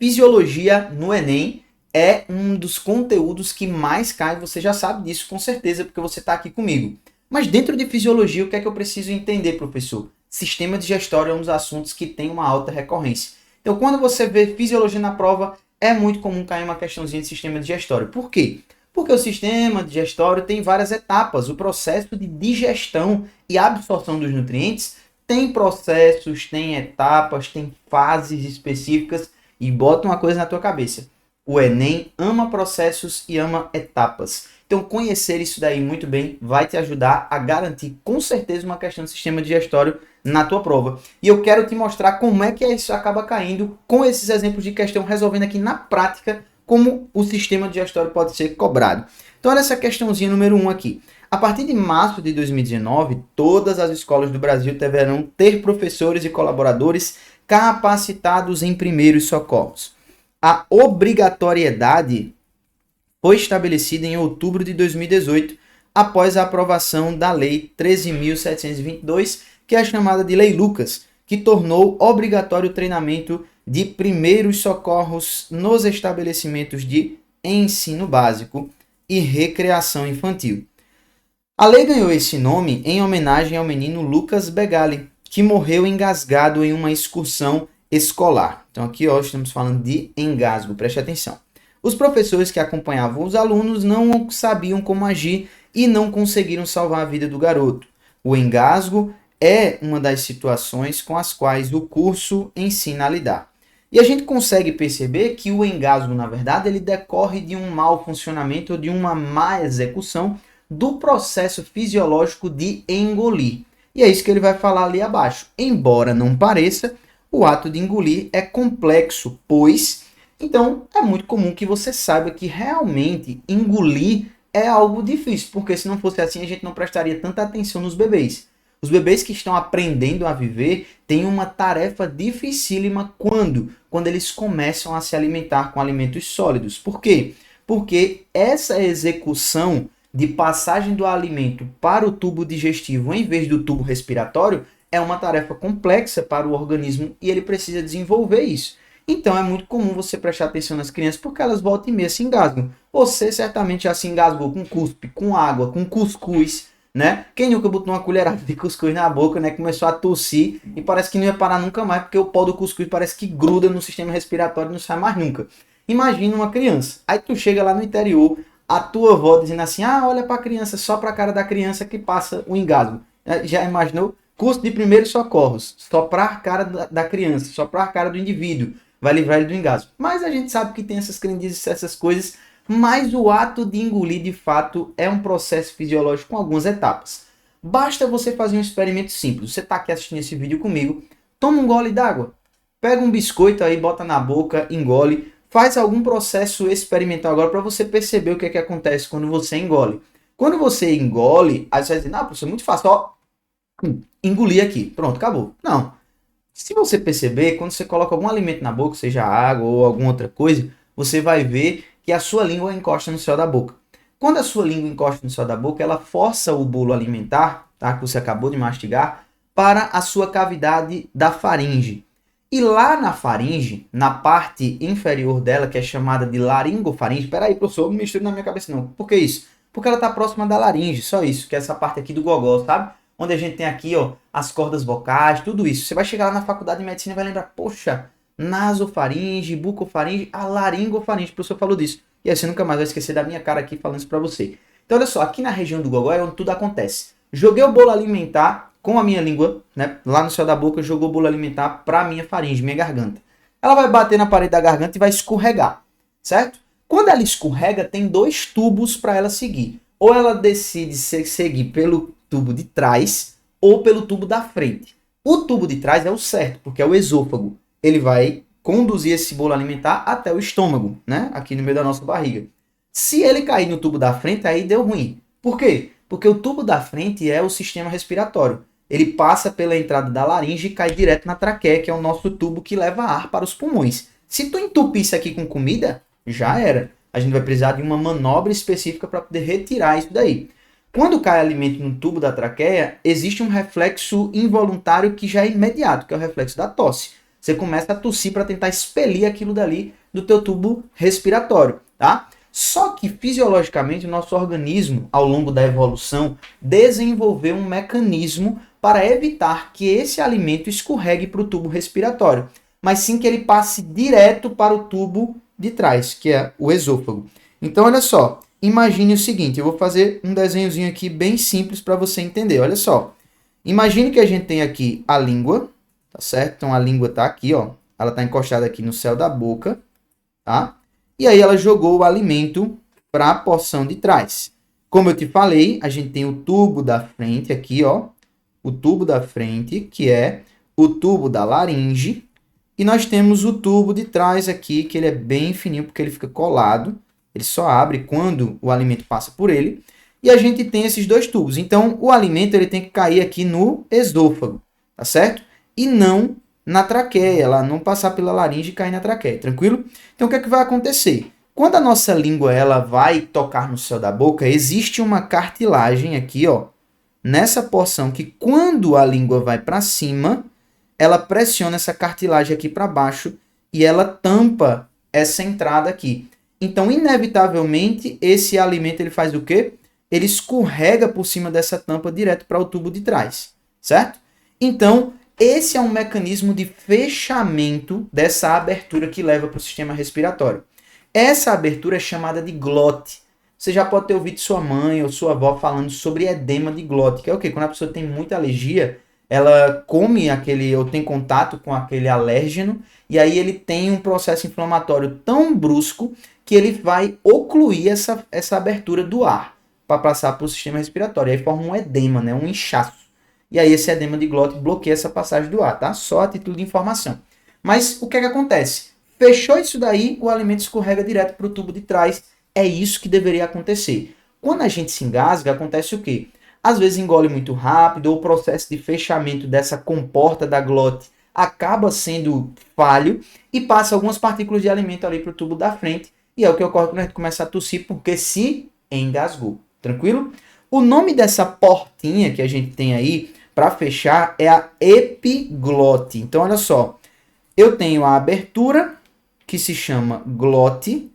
Fisiologia no Enem é um dos conteúdos que mais cai, você já sabe disso com certeza, porque você está aqui comigo. Mas dentro de fisiologia, o que é que eu preciso entender, professor? Sistema digestório é um dos assuntos que tem uma alta recorrência. Então, quando você vê fisiologia na prova, é muito comum cair uma questãozinha de sistema digestório. Por quê? Porque o sistema digestório tem várias etapas. O processo de digestão e absorção dos nutrientes tem processos, tem etapas, tem fases específicas. E bota uma coisa na tua cabeça. O Enem ama processos e ama etapas. Então, conhecer isso daí muito bem vai te ajudar a garantir, com certeza, uma questão de sistema digestório na tua prova. E eu quero te mostrar como é que isso acaba caindo com esses exemplos de questão, resolvendo aqui na prática como o sistema digestório pode ser cobrado. Então, olha essa questãozinha número 1 aqui. A partir de março de 2019, todas as escolas do Brasil deverão ter professores e colaboradores capacitados em primeiros socorros. A obrigatoriedade foi estabelecida em outubro de 2018, após a aprovação da Lei 13.722, que é a chamada de Lei Lucas, que tornou obrigatório o treinamento de primeiros socorros nos estabelecimentos de ensino básico e recreação infantil. A lei ganhou esse nome em homenagem ao menino Lucas Begali, que morreu engasgado em uma excursão escolar. Então aqui ó, estamos falando de engasgo, preste atenção. Os professores que acompanhavam os alunos não sabiam como agir e não conseguiram salvar a vida do garoto. O engasgo é uma das situações com as quais o curso ensina a lidar. E a gente consegue perceber que o engasgo, na verdade, ele decorre de um mau funcionamento ou de uma má execução do processo fisiológico de engolir. E é isso que ele vai falar ali abaixo. Embora não pareça, o ato de engolir é complexo, pois, então, é muito comum que você saiba que realmente engolir é algo difícil, porque se não fosse assim, a gente não prestaria tanta atenção nos bebês. Os bebês que estão aprendendo a viver têm uma tarefa dificílima quando eles começam a se alimentar com alimentos sólidos. Por quê? Porque essa execução de passagem do alimento para o tubo digestivo em vez do tubo respiratório é uma tarefa complexa para o organismo e ele precisa desenvolver isso. Então é muito comum você prestar atenção nas crianças porque elas voltam e meia se engasgam. Você certamente já se engasgou com cuspe, com água, com cuscuz, né? Quem nunca botou uma colherada de cuscuz na boca, né? Começou a tossir e parece que não ia parar nunca mais porque o pó do cuscuz parece que gruda no sistema respiratório e não sai mais nunca. Imagina uma criança. Aí tu chega lá no interior, a tua avó dizendo assim, olha para a criança, só para a cara da criança que passa o engasgo. Já imaginou? Curso de primeiros socorros, soprar a cara da criança, soprar a cara do indivíduo. Vai livrar ele do engasgo. Mas a gente sabe que tem essas crendices, essas coisas, mas o ato de engolir, de fato, é um processo fisiológico com algumas etapas. Basta você fazer um experimento simples. Você está aqui assistindo esse vídeo comigo, toma um gole d'água, pega um biscoito aí, bota na boca, engole, faz algum processo experimental agora para você perceber o que é que acontece quando você engole. Quando você engole, aí você vai dizer, não, professor, é muito fácil, ó, engolir aqui, pronto, acabou. Não. Se você perceber, quando você coloca algum alimento na boca, seja água ou alguma outra coisa, você vai ver que a sua língua encosta no céu da boca. Quando a sua língua encosta no céu da boca, ela força o bolo alimentar, tá, que você acabou de mastigar, para a sua cavidade da faringe. E lá na faringe, na parte inferior dela, que é chamada de laringofaringe, peraí, professor, não misture na minha cabeça não. Por que isso? Porque ela está próxima da laringe, só isso, que é essa parte aqui do gogó, sabe? Onde a gente tem aqui, ó, as cordas vocais, tudo isso. Você vai chegar lá na faculdade de medicina e vai lembrar, poxa, nasofaringe, bucofaringe, a laringofaringe, o professor falou disso. E aí você nunca mais vai esquecer da minha cara aqui falando isso pra você. Então, olha só, aqui na região do gogó é onde tudo acontece. Joguei o bolo alimentar com a minha língua, né, lá no céu da boca, jogou o bolo alimentar pra minha faringe, minha garganta. Ela vai bater na parede da garganta e vai escorregar, certo? Quando ela escorrega, tem dois tubos para ela seguir. Ou ela decide seguir pelo tubo de trás ou pelo tubo da frente. O tubo de trás é o certo, porque é o esôfago. Ele vai conduzir esse bolo alimentar até o estômago, né? Aqui no meio da nossa barriga. Se ele cair no tubo da frente, aí deu ruim. Por quê? Porque o tubo da frente é o sistema respiratório. Ele passa pela entrada da laringe e cai direto na traqueia, que é o nosso tubo que leva ar para os pulmões. Se tu entupir isso aqui com comida, já era. A gente vai precisar de uma manobra específica para poder retirar isso daí. Quando cai alimento no tubo da traqueia, existe um reflexo involuntário que já é imediato, que é o reflexo da tosse. Você começa a tossir para tentar expelir aquilo dali do teu tubo respiratório, tá? Só que fisiologicamente o nosso organismo, ao longo da evolução, desenvolveu um mecanismo para evitar que esse alimento escorregue para o tubo respiratório, mas sim que ele passe direto para o tubo de trás, que é o esôfago. Então, olha só, imagine o seguinte, eu vou fazer um desenhozinho aqui bem simples para você entender, olha só. Imagine que a gente tem aqui a língua, tá certo? Então, a língua está aqui, ó, ela está encostada aqui no céu da boca, tá? E aí ela jogou o alimento para a porção de trás. Como eu te falei, a gente tem o tubo da frente aqui, ó, o tubo da frente, que é o tubo da laringe, e nós temos o tubo de trás aqui, que ele é bem fininho porque ele fica colado, ele só abre quando o alimento passa por ele, e a gente tem esses dois tubos. Então, o alimento ele tem que cair aqui no esôfago, tá certo? E não na traqueia, ela não passar pela laringe e cair na traqueia, tranquilo? Então, o que é que vai acontecer? Quando a nossa língua ela vai tocar no céu da boca, existe uma cartilagem aqui, ó, nessa porção que quando a língua vai para cima, ela pressiona essa cartilagem aqui para baixo e ela tampa essa entrada aqui. Então, inevitavelmente, esse alimento ele faz o quê? Ele escorrega por cima dessa tampa direto para o tubo de trás, certo? Então, esse é um mecanismo de fechamento dessa abertura que leva para o sistema respiratório. Essa abertura é chamada de glote. Você já pode ter ouvido sua mãe ou sua avó falando sobre edema de glote, que é o quê? Quando a pessoa tem muita alergia, ela come aquele, ou tem contato com aquele alérgeno, e aí ele tem um processo inflamatório tão brusco que ele vai ocluir essa abertura do ar para passar para o sistema respiratório. E aí forma um edema, né? Um inchaço. E aí esse edema de glote bloqueia essa passagem do ar, tá? Só a título de informação. Mas o que é que acontece? Fechou isso daí, o alimento escorrega direto para o tubo de trás. É isso que deveria acontecer. Quando a gente se engasga, acontece o quê? Às vezes engole muito rápido, ou o processo de fechamento dessa comporta da glote acaba sendo falho e passa algumas partículas de alimento ali para o tubo da frente. E é o que ocorre quando a gente começa a tossir, porque se engasgou. Tranquilo? O nome dessa portinha que a gente tem aí para fechar é a epiglote. Então, olha só. Eu tenho a abertura, que se chama glote,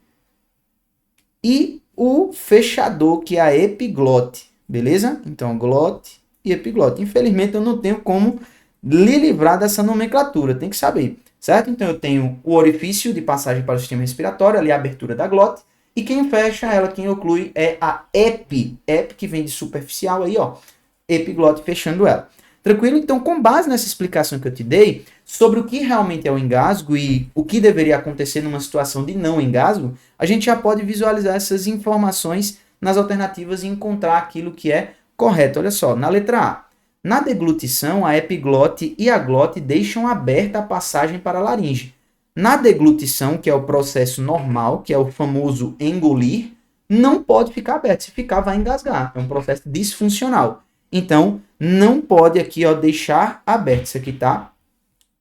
e o fechador, que é a epiglote. Beleza? Então, glote e epiglote. Infelizmente, eu não tenho como lhe livrar dessa nomenclatura. Tem que saber, certo? Então, eu tenho o orifício de passagem para o sistema respiratório, ali a abertura da glote. E quem fecha ela, quem oclui, é a epi. Epi, que vem de superficial aí, ó. Epiglote fechando ela. Tranquilo? Então, com base nessa explicação que eu te dei sobre o que realmente é o engasgo e o que deveria acontecer numa situação de não engasgo, a gente já pode visualizar essas informações nas alternativas e encontrar aquilo que é correto. Olha só, na letra A. Na deglutição, a epiglote e a glote deixam aberta a passagem para a laringe. Na deglutição, que é o processo normal, que é o famoso engolir, não pode ficar aberto. Se ficar, vai engasgar. É um processo disfuncional. Então, não pode aqui, ó, deixar aberto. Isso aqui tá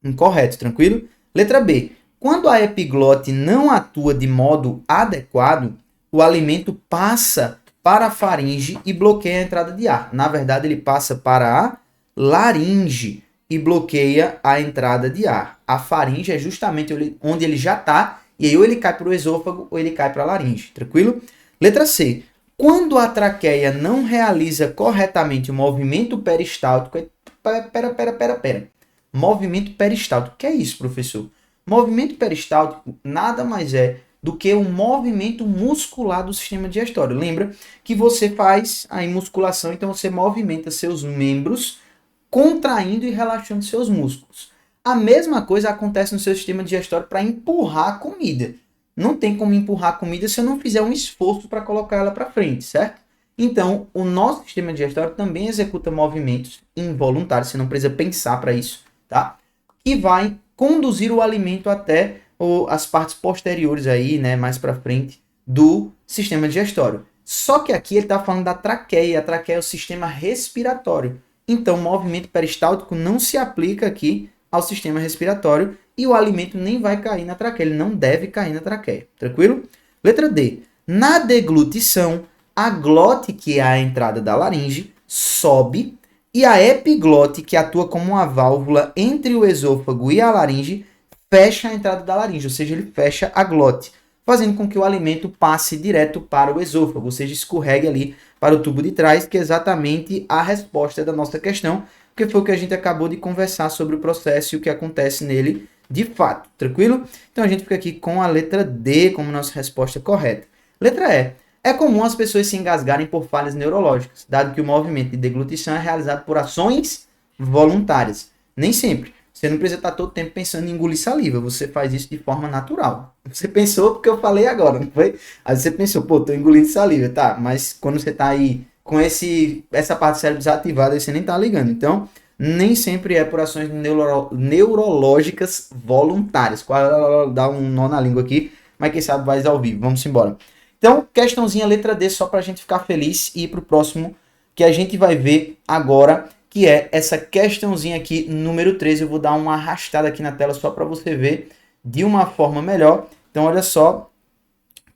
incorreto, tranquilo? Letra B. Quando a epiglote não atua de modo adequado, o alimento passa para a faringe e bloqueia a entrada de ar. Na verdade, ele passa para a laringe e bloqueia a entrada de ar. A faringe é justamente onde ele já está, e aí ou ele cai para o esôfago ou ele cai para a laringe, tranquilo? Letra C. Quando a traqueia não realiza corretamente o movimento peristáltico... Pera. Movimento peristáltico. O que é isso, professor? Movimento peristáltico nada mais é do que um movimento muscular do sistema digestório. Lembra que você faz a musculação, então você movimenta seus membros contraindo e relaxando seus músculos. A mesma coisa acontece no seu sistema digestório para empurrar a comida. Não tem como empurrar a comida se eu não fizer um esforço para colocar ela para frente, certo? Então, o nosso sistema digestório também executa movimentos involuntários, você não precisa pensar para isso, tá? Que vai conduzir o alimento até as partes posteriores aí, né, mais para frente do sistema digestório. Só que aqui ele está falando da traqueia. A traqueia é o sistema respiratório. Então, o movimento peristáltico não se aplica aqui ao sistema respiratório e o alimento nem vai cair na traqueia. Ele não deve cair na traqueia. Tranquilo? Letra D. Na deglutição, a glote, que é a entrada da laringe, sobe e a epiglote, que atua como uma válvula entre o esôfago e a laringe, fecha a entrada da laringe, ou seja, ele fecha a glote, fazendo com que o alimento passe direto para o esôfago, ou seja, escorregue ali para o tubo de trás, que é exatamente a resposta da nossa questão, que foi o que a gente acabou de conversar sobre o processo e o que acontece nele de fato, tranquilo? Então a gente fica aqui com a letra D como nossa resposta correta. Letra E. É comum as pessoas se engasgarem por falhas neurológicas, dado que o movimento de deglutição é realizado por ações voluntárias. Nem sempre. Você não precisa estar todo tempo pensando em engolir saliva, você faz isso de forma natural. Você pensou porque eu falei agora, não foi? Aí você pensou, pô, tô engolindo saliva, tá? Mas quando você tá aí com essa parte do cérebro desativada, você nem tá ligando. Então, nem sempre é por ações neurológicas voluntárias. Dá um nó na língua aqui, mas quem sabe vai ao vivo. Vamos embora. Então, questãozinha letra D, só pra gente ficar feliz e ir pro próximo que a gente vai ver agora, que é essa questãozinha aqui, número 13. Eu vou dar uma arrastada aqui na tela só para você ver de uma forma melhor. Então, olha só,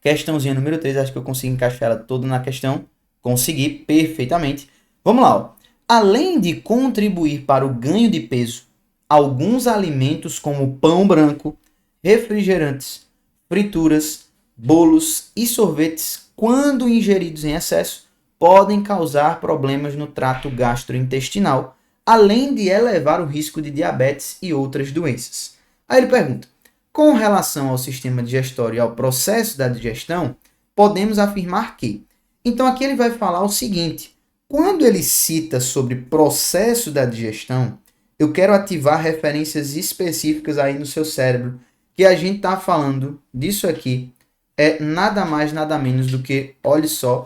questãozinha número 13, acho que eu consigo encaixar ela toda na questão. Consegui perfeitamente. Vamos lá, ó. Além de contribuir para o ganho de peso, alguns alimentos como pão branco, refrigerantes, frituras, bolos e sorvetes, quando ingeridos em excesso, podem causar problemas no trato gastrointestinal, além de elevar o risco de diabetes e outras doenças. Aí ele pergunta: com relação ao sistema digestório e ao processo da digestão, podemos afirmar que. Então aqui ele vai falar o seguinte: quando ele cita sobre processo da digestão, eu quero ativar referências específicas aí no seu cérebro, que a gente está falando disso aqui, é nada mais, nada menos do que, olha só,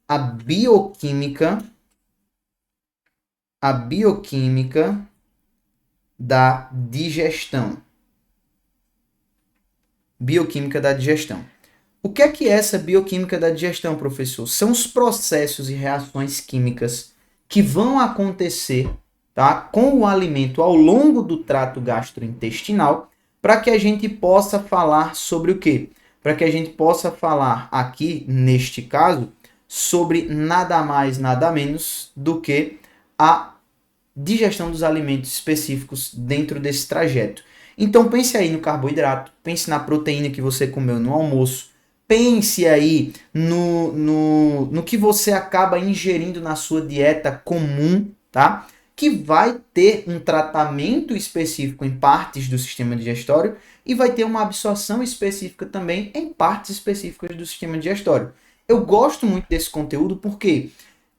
a bioquímica da digestão. Bioquímica da digestão. O que é essa bioquímica da digestão, professor? São os processos e reações químicas que vão acontecer, tá, com o alimento ao longo do trato gastrointestinal, para que a gente possa falar sobre o quê? Para que a gente possa falar aqui, neste caso, sobre nada mais, nada menos do que a digestão dos alimentos específicos dentro desse trajeto. Então pense aí no carboidrato, pense na proteína que você comeu no almoço, pense aí no que você acaba ingerindo na sua dieta comum, tá? Que vai ter um tratamento específico em partes do sistema digestório e vai ter uma absorção específica também em partes específicas do sistema digestório. Eu gosto muito desse conteúdo porque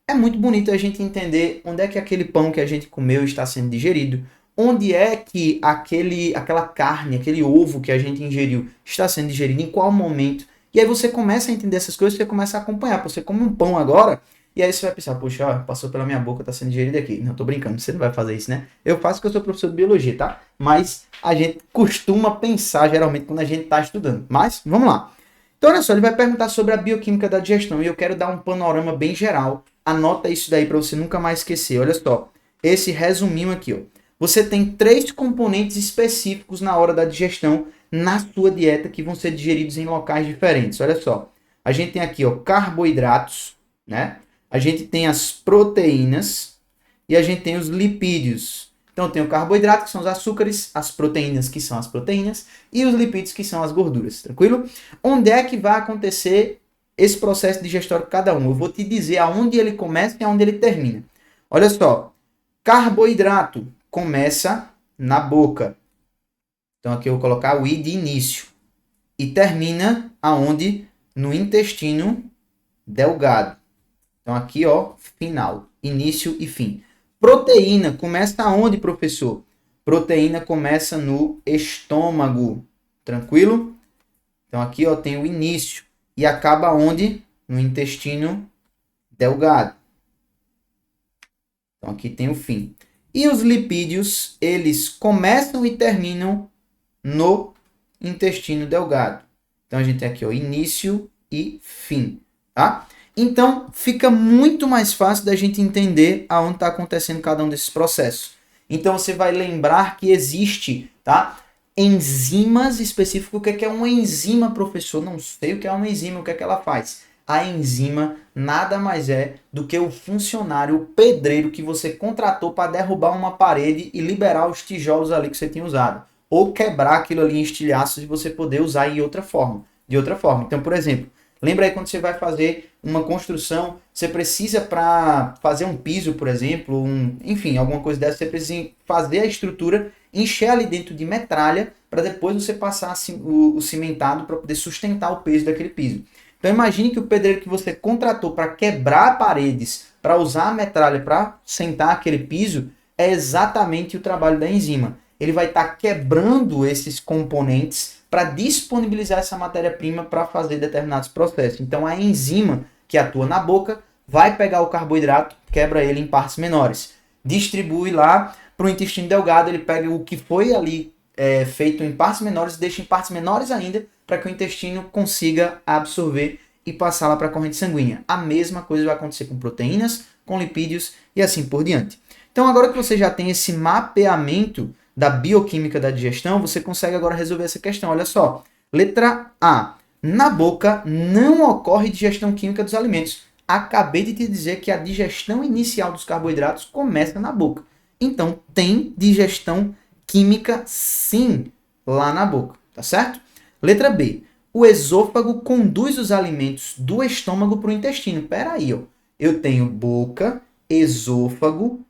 é muito bonito a gente entender onde é que aquele pão que a gente comeu está sendo digerido, onde é que aquela carne, aquele ovo que a gente ingeriu está sendo digerido, em qual momento. E aí você começa a entender essas coisas, você começa a acompanhar. Você come um pão agora, e aí você vai pensar, poxa, ó, passou pela minha boca, está sendo digerido aqui. Não, tô brincando, você não vai fazer isso, né? Eu faço porque eu sou professor de biologia, tá? Mas a gente costuma pensar, geralmente, quando a gente está estudando. Mas, vamos lá. Então, olha só, ele vai perguntar sobre a bioquímica da digestão, e eu quero dar um panorama bem geral. Anota isso daí para você nunca mais esquecer. Olha só, esse resuminho aqui, ó. Você tem 3 componentes específicos na hora da digestão na sua dieta que vão ser digeridos em locais diferentes. Olha só, a gente tem aqui, ó, carboidratos, né? A gente tem as proteínas e a gente tem os lipídios. Então tem o carboidrato, que são os açúcares, as proteínas, que são as proteínas, e os lipídios, que são as gorduras, tranquilo? Onde é que vai acontecer esse processo digestório cada um? Eu vou te dizer aonde ele começa e aonde ele termina. Olha só, carboidrato começa na boca. Então aqui eu vou colocar o I de início. E termina aonde? No intestino delgado. Então aqui, ó, final, início e fim. Proteína começa aonde, professor? Proteína começa no estômago. Tranquilo? Então aqui, ó, tem o início e acaba onde? No intestino delgado. Então aqui tem o fim. E os lipídios, eles começam e terminam no intestino delgado. Então a gente tem aqui o início e fim, tá? Então fica muito mais fácil da gente entender aonde está acontecendo cada um desses processos. Então você vai lembrar que existe, tá, enzimas específicas. O que é uma enzima, professor? Não sei o que é uma enzima, o que é que ela faz. A enzima nada mais é do que o funcionário, o pedreiro que você contratou para derrubar uma parede e liberar os tijolos ali que você tinha usado. ou quebrar aquilo ali em estilhaços e você poder usar de outra forma. Então, por exemplo, lembra aí quando você vai fazer uma construção, você precisa para fazer um piso, por exemplo, enfim, alguma coisa dessa, você precisa fazer a estrutura, encher ali dentro de metralha, para depois você passar o cimentado para poder sustentar o peso daquele piso. Então imagine que o pedreiro que você contratou para quebrar paredes, para usar a metralha para sentar aquele piso, é exatamente o trabalho da enzima. Ele vai estar quebrando esses componentes para disponibilizar essa matéria-prima para fazer determinados processos. Então a enzima que atua na boca vai pegar o carboidrato, quebra ele em partes menores, distribui lá para o intestino delgado, ele pega o que foi ali feito em partes menores e deixa em partes menores ainda para que o intestino consiga absorver e passar lá para a corrente sanguínea. A mesma coisa vai acontecer com proteínas, com lipídios e assim por diante. Então agora que você já tem esse mapeamento da bioquímica da digestão, você consegue agora resolver essa questão. Olha só, letra A. Na boca não ocorre digestão química dos alimentos. Acabei de te dizer que a digestão inicial dos carboidratos começa na boca. Então tem digestão química sim lá na boca, tá certo? Letra B. O esôfago conduz os alimentos do estômago para o intestino. Pera aí, ó. Eu tenho boca, esôfago,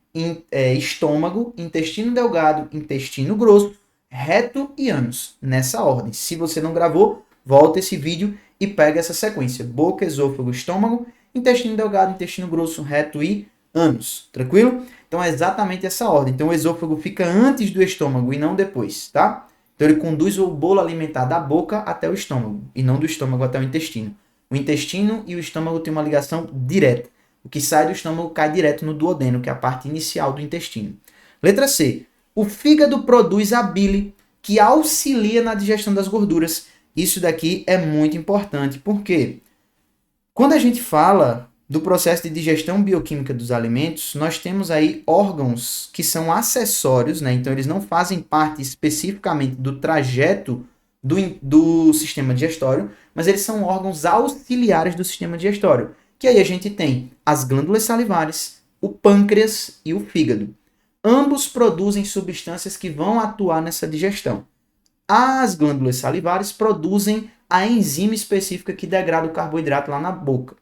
estômago, intestino delgado, intestino grosso, reto e ânus. Nessa ordem. Se você não gravou, volta esse vídeo e pega essa sequência. Boca, esôfago, estômago, intestino delgado, intestino grosso, reto e ânus. Tranquilo? Então é exatamente essa ordem. Então o esôfago fica antes do estômago e não depois, tá? Então ele conduz o bolo alimentar da boca até o estômago e não do estômago até o intestino. O intestino e o estômago têm uma ligação direta. O que sai do estômago cai direto no duodeno, que é a parte inicial do intestino. Letra C. O fígado produz a bile, que auxilia na digestão das gorduras. Isso daqui é muito importante, porque quando a gente fala do processo de digestão bioquímica dos alimentos, nós temos aí órgãos que são acessórios, né? Então eles não fazem parte especificamente do trajeto do sistema digestório, mas eles são órgãos auxiliares do sistema digestório. Que aí a gente tem as glândulas salivares, o pâncreas e o fígado. Ambos produzem substâncias que vão atuar nessa digestão. As glândulas salivares produzem a enzima específica que degrada o carboidrato lá na boca.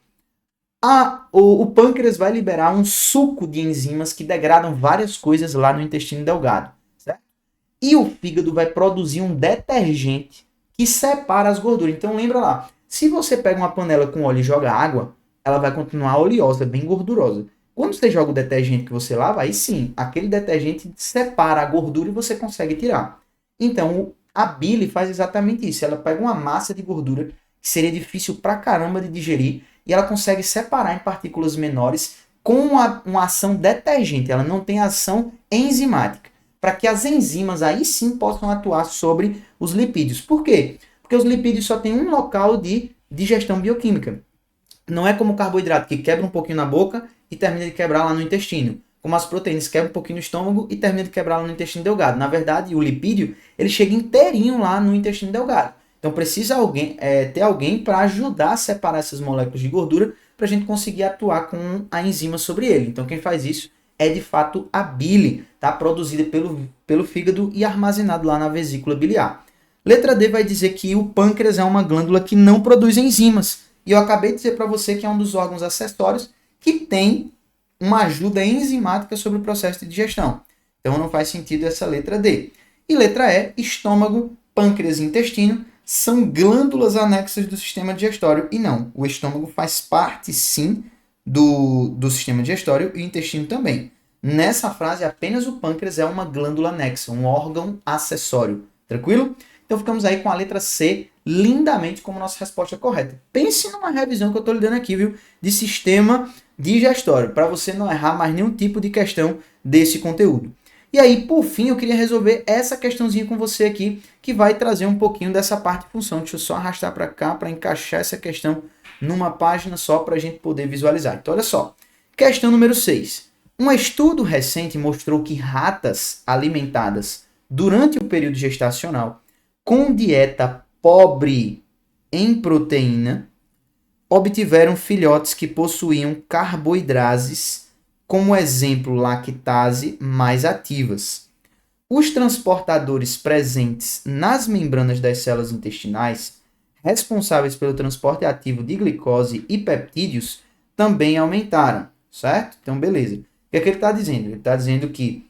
O pâncreas vai liberar um suco de enzimas que degradam várias coisas lá no intestino delgado. Certo? E o fígado vai produzir um detergente que separa as gorduras. Então lembra lá, se você pega uma panela com óleo e joga água, ela vai continuar oleosa, bem gordurosa. Quando você joga o detergente que você lava, aí sim, aquele detergente separa a gordura e você consegue tirar. Então a bile faz exatamente isso. Ela pega uma massa de gordura que seria difícil pra caramba de digerir e ela consegue separar em partículas menores com uma ação detergente. Ela não tem ação enzimática. Para que as enzimas aí sim possam atuar sobre os lipídios. Por quê? Porque os lipídios só têm um local de digestão bioquímica. Não é como o carboidrato que quebra um pouquinho na boca e termina de quebrar lá no intestino. Como as proteínas quebram um pouquinho no estômago e termina de quebrar lá no intestino delgado. Na verdade, o lipídio ele chega inteirinho lá no intestino delgado. Então precisa ter alguém para ajudar a separar essas moléculas de gordura para a gente conseguir atuar com a enzima sobre ele. Então quem faz isso é de fato a bile, tá? Produzida pelo fígado e armazenado lá na vesícula biliar. Letra D vai dizer que o pâncreas é uma glândula que não produz enzimas. E eu acabei de dizer para você que é um dos órgãos acessórios que tem uma ajuda enzimática sobre o processo de digestão. Então não faz sentido essa letra D. E letra E, estômago, pâncreas e intestino são glândulas anexas do sistema digestório. E não, o estômago faz parte sim do sistema digestório e o intestino também. Nessa frase, apenas o pâncreas é uma glândula anexa, um órgão acessório. Tranquilo? Então ficamos aí com a letra C lindamente como nossa resposta correta. Pense numa revisão que eu estou lhe dando aqui, viu? De sistema digestório, para você não errar mais nenhum tipo de questão desse conteúdo. E aí, por fim, eu queria resolver essa questãozinha com você aqui, que vai trazer um pouquinho dessa parte de função. Deixa eu só arrastar para cá para encaixar essa questão numa página só para a gente poder visualizar. Então, olha só. Questão número 6. Um estudo recente mostrou que ratas alimentadas durante o período gestacional com dieta pobre em proteína obtiveram filhotes que possuíam carboidrases, como exemplo lactase, mais ativas. Os transportadores presentes nas membranas das células intestinais, responsáveis pelo transporte ativo de glicose e peptídeos, também aumentaram, certo? Então, beleza. O que é que ele está dizendo? Ele está dizendo que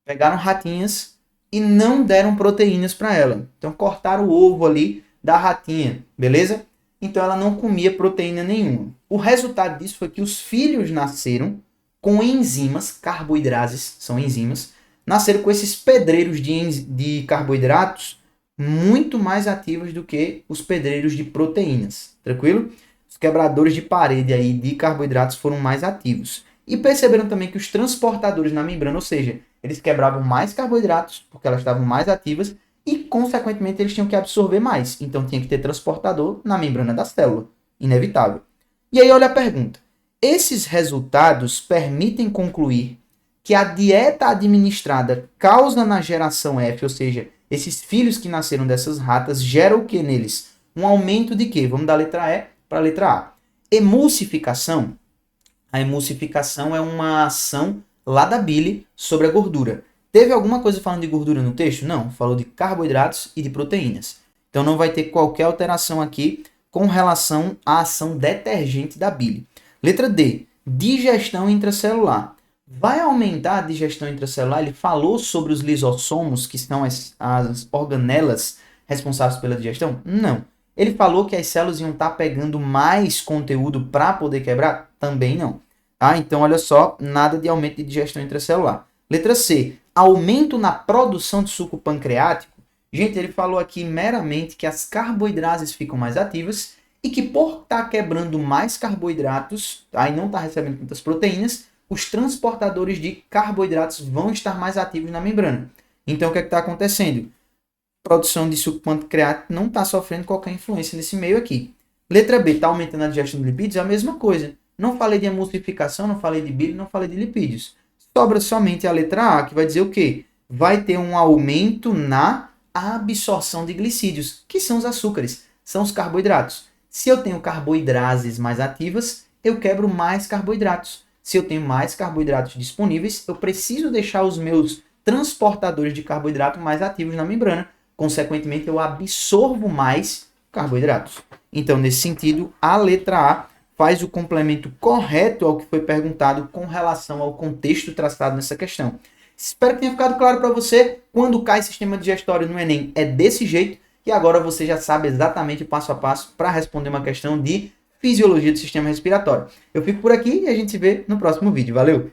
pegaram ratinhas e não deram proteínas para ela. Então, cortaram o ovo ali da ratinha, beleza? Então, ela não comia proteína nenhuma. O resultado disso foi que os filhos nasceram com enzimas, carboidrases, são enzimas, nasceram com esses pedreiros de carboidratos muito mais ativos do que os pedreiros de proteínas, tranquilo? Os quebradores de parede aí de carboidratos foram mais ativos. E perceberam também que os transportadores na membrana, ou seja, eles quebravam mais carboidratos, porque elas estavam mais ativas, e, consequentemente, eles tinham que absorver mais. Então, tinha que ter transportador na membrana da célula. Inevitável. E aí, olha a pergunta. Esses resultados permitem concluir que a dieta administrada causa na geração F, ou seja, esses filhos que nasceram dessas ratas, geram o que neles? Um aumento de quê? Vamos da letra E para a letra A. Emulsificação. A emulsificação é uma ação lá da bile sobre a gordura. Teve alguma coisa falando de gordura no texto? Não, falou de carboidratos e de proteínas. Então não vai ter qualquer alteração aqui com relação à ação detergente da bile. Letra D, digestão intracelular. Vai aumentar a digestão intracelular? Ele falou sobre os lisossomos, que são as organelas responsáveis pela digestão? Não. Ele falou que as células iam estar pegando mais conteúdo para poder quebrar? Também não. Tá? Então, olha só, nada de aumento de digestão intracelular. Letra C, aumento na produção de suco pancreático. Gente, ele falou aqui meramente que as carboidrases ficam mais ativas e que por estar quebrando mais carboidratos, tá? E não estar recebendo muitas proteínas, os transportadores de carboidratos vão estar mais ativos na membrana. Então, o que é que está acontecendo? A produção de suco pancreático não está sofrendo qualquer influência nesse meio aqui. Letra B, está aumentando a digestão de lipídios? É a mesma coisa. Não falei de emulsificação, não falei de bile, não falei de lipídios. Sobra somente a letra A, que vai dizer o quê? Vai ter um aumento na absorção de glicídios, que são os açúcares, são os carboidratos. Se eu tenho carboidrases mais ativas, eu quebro mais carboidratos. Se eu tenho mais carboidratos disponíveis, eu preciso deixar os meus transportadores de carboidrato mais ativos na membrana. Consequentemente, eu absorvo mais carboidratos. Então, nesse sentido, a letra A faz o complemento correto ao que foi perguntado com relação ao contexto traçado nessa questão. Espero que tenha ficado claro para você. Quando cai sistema digestório no Enem, é desse jeito. E agora você já sabe exatamente o passo a passo para responder uma questão de fisiologia do sistema respiratório. Eu fico por aqui e a gente se vê no próximo vídeo. Valeu!